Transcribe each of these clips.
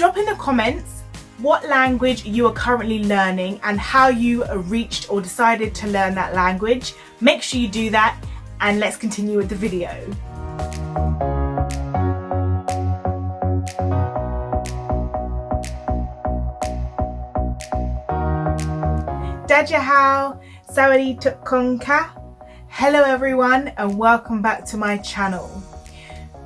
Drop in the comments what language you are currently learning and how you reached or decided to learn that language. Make sure you do that, and let's continue with the video. Dajahao, Sawari Tukonka. Hello everyone and welcome back to my channel.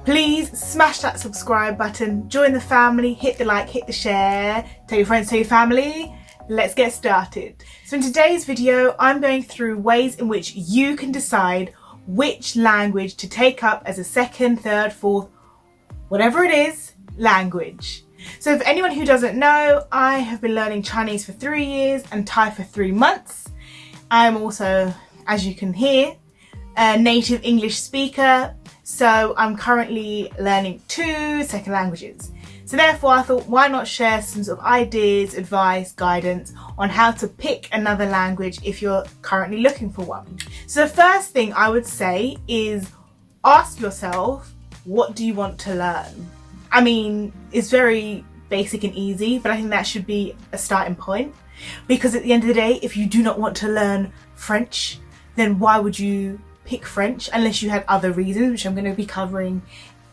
Please smash that subscribe button, join the family, hit the like, hit the share, tell your friends, tell your family. Let's get started. So in today's video, I'm going through ways in which you can decide which language to take up as a second, third, fourth, whatever it is, language. So for anyone who doesn't know, I have been learning Chinese for 3 years and Thai for 3 months. I'm also, as you can hear, a native English speaker. So I'm currently learning 2 second languages. So therefore I thought, why not share some sort of ideas, advice, guidance on how to pick another language if you're currently looking for one. So the first thing I would say is ask yourself, what do you want to learn? I mean, it's very basic and easy, but I think that should be a starting point. Because at the end of the day, if you do not want to learn French, then why would you pick French unless you had other reasons, which I'm going to be covering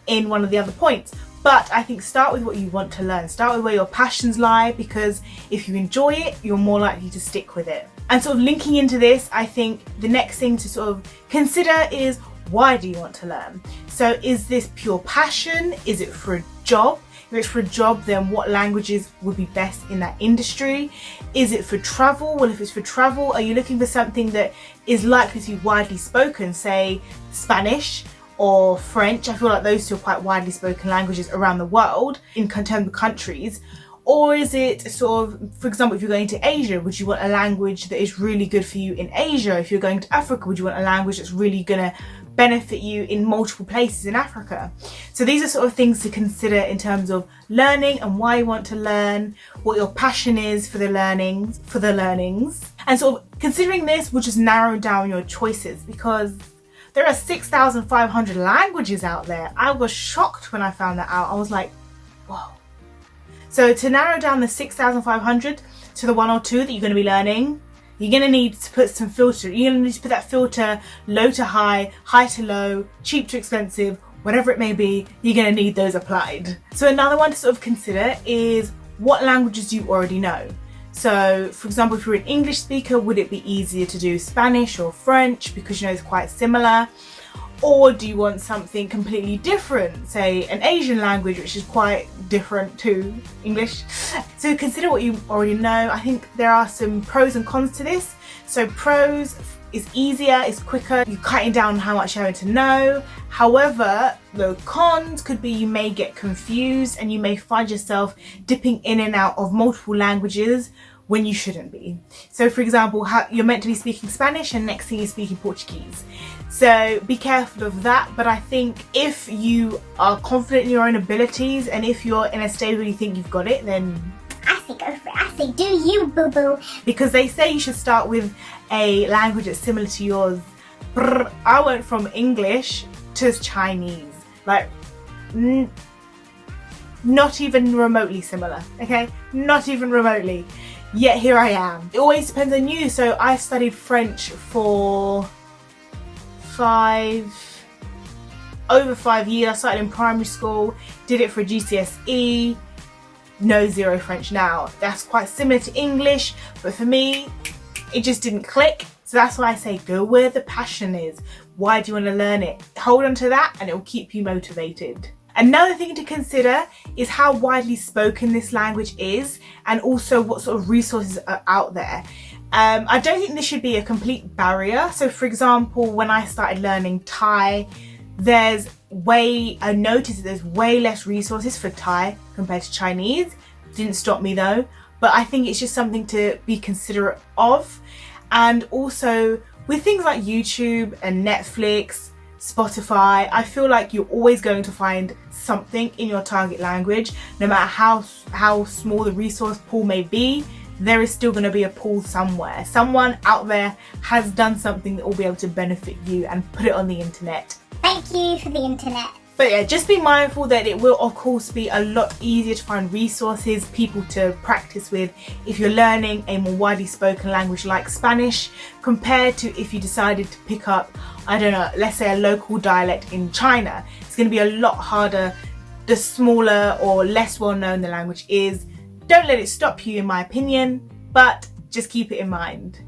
in one of the other points. But I think start with what you want to learn. Start with where your passions lie, because if you enjoy it, you're more likely to stick with it. And sort of linking into this, I think the next thing to sort of consider is, why do you want to learn? So is this pure passion? Is it for a job? If it's for a job, then what languages would be best in that industry? Is it for travel? Well, if it's for travel, are you looking for something that is likely to be widely spoken, say Spanish or French? I feel like those two are quite widely spoken languages around the world in terms of countries. Or is it sort of, for example, if you're going to Asia, would you want a language that is really good for you in Asia? If you're going to Africa, would you want a language that's really gonna benefit you in multiple places in Africa? So these are sort of things to consider in terms of learning and why you want to learn, what your passion is for the learnings. And sort of considering this will just narrow down your choices, because there are 6,500 languages out there. I was shocked when I found that out. I was like, whoa. So to narrow down the 6,500 to the 1 or 2 that you're going to be learning, you're going to need to put some filter. You're going to need to put that filter low to high, high to low, cheap to expensive, whatever it may be, you're going to need those applied. So another one to sort of consider is what languages do you already know? So for example, if you're an English speaker, would it be easier to do Spanish or French because you know it's quite similar? Or do you want something completely different, say an Asian language which is quite different to English? So consider what you already know. I think there are some pros and cons to this. So pros is easier, it's quicker, you're cutting down how much you're having to know. However, the cons could be you may get confused and you may find yourself dipping in and out of multiple languages when you shouldn't be. So for example, you're meant to be speaking Spanish and next thing you're speaking Portuguese. So be careful of that, but I think if you are confident in your own abilities and if you're in a stage where you think you've got it, then I say go for it. I say do you, boo-boo. Because they say you should start with a language that's similar to yours. I went from English to Chinese, like not even remotely similar, okay? Not even remotely. Yet here I am. It always depends on you. So I studied French for over 5 years. I started in primary school, did it for GCSE, know zero French now. That's quite similar to English, but for me, it just didn't click. So that's why I say go where the passion is. Why do you want to learn it? Hold on to that and it will keep you motivated. Another thing to consider is how widely spoken this language is and also what sort of resources are out there. I don't think this should be a complete barrier. So for example, when I started learning Thai, I noticed that there's way less resources for Thai compared to Chinese. Didn't stop me though, but I think it's just something to be considerate of. And also with things like YouTube and Netflix, Spotify, I feel like you're always going to find something in your target language. No matter how small the resource pool may be, there is still going to be a pool somewhere. Someone out there has done something that will be able to benefit you and put it on the internet. Thank you for the internet. But yeah, just be mindful that it will of course be a lot easier to find resources, people to practice with if you're learning a more widely spoken language like Spanish, compared to if you decided to pick up, I don't know, let's say a local dialect in China. It's going to be a lot harder the smaller or less well known the language is. Don't let it stop you, in my opinion, but just keep it in mind.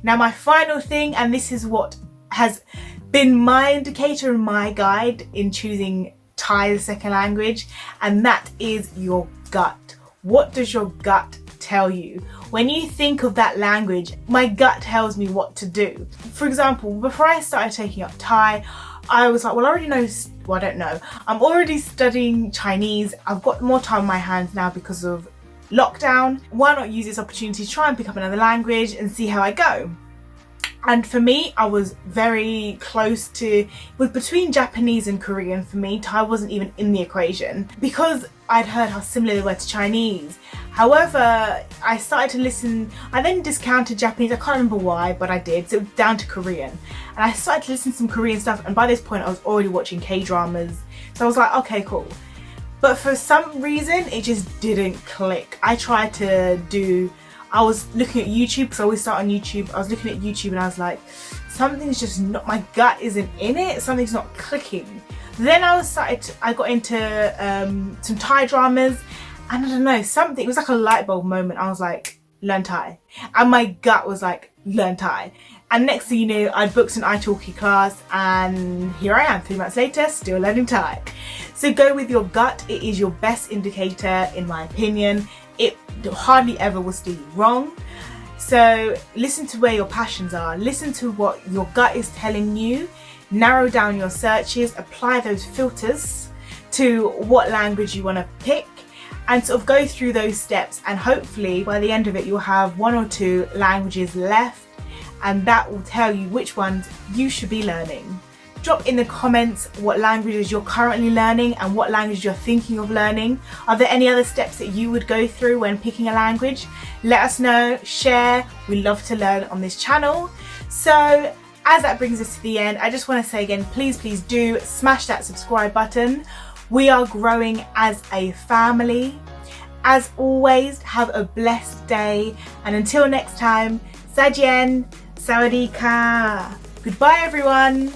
Now my final thing, and this is what has been my indicator and my guide in choosing Thai as a second language, and that is your gut. What does your gut tell you? When you think of that language, my gut tells me what to do. For example, before I started taking up Thai, I was like, well, I already know, well, I don't know. I'm already studying Chinese. I've got more time on my hands now because of lockdown. Why not use this opportunity to try and pick up another language and see how I go? And for me, I was very close to, it was between Japanese and Korean for me. Thai wasn't even in the equation because I'd heard how similar they were to Chinese. However, I started to listen, I then discounted Japanese, I can't remember why, but I did, so it was down to Korean. And I started to listen to some Korean stuff, and by this point I was already watching K-dramas. So I was like, okay, cool. But for some reason, it just didn't click. I was looking at YouTube, because I always start on YouTube. I was looking at YouTube and I was like, something's just not, my gut isn't in it, something's not clicking. Then I got into some Thai dramas, and I don't know, it was like a light bulb moment. I was like, learn Thai. And my gut was like, learn Thai. And next thing you know, I booked an italki class, and here I am 3 months later, still learning Thai. So go with your gut. It is your best indicator, in my opinion. It hardly ever will steer you wrong. So listen to where your passions are. Listen to what your gut is telling you. Narrow down your searches. Apply those filters to what language you want to pick, and sort of go through those steps. And hopefully by the end of it, you'll have 1 or 2 languages left, and that will tell you which ones you should be learning. Drop in the comments what languages you're currently learning and what language you're thinking of learning. Are there any other steps that you would go through when picking a language? Let us know, share. We love to learn on this channel. So as that brings us to the end, I just want to say again, please do smash that subscribe button. We are growing as a family. As always, have a blessed day, and until next time, Zaijian, Sawadee ka. Goodbye everyone.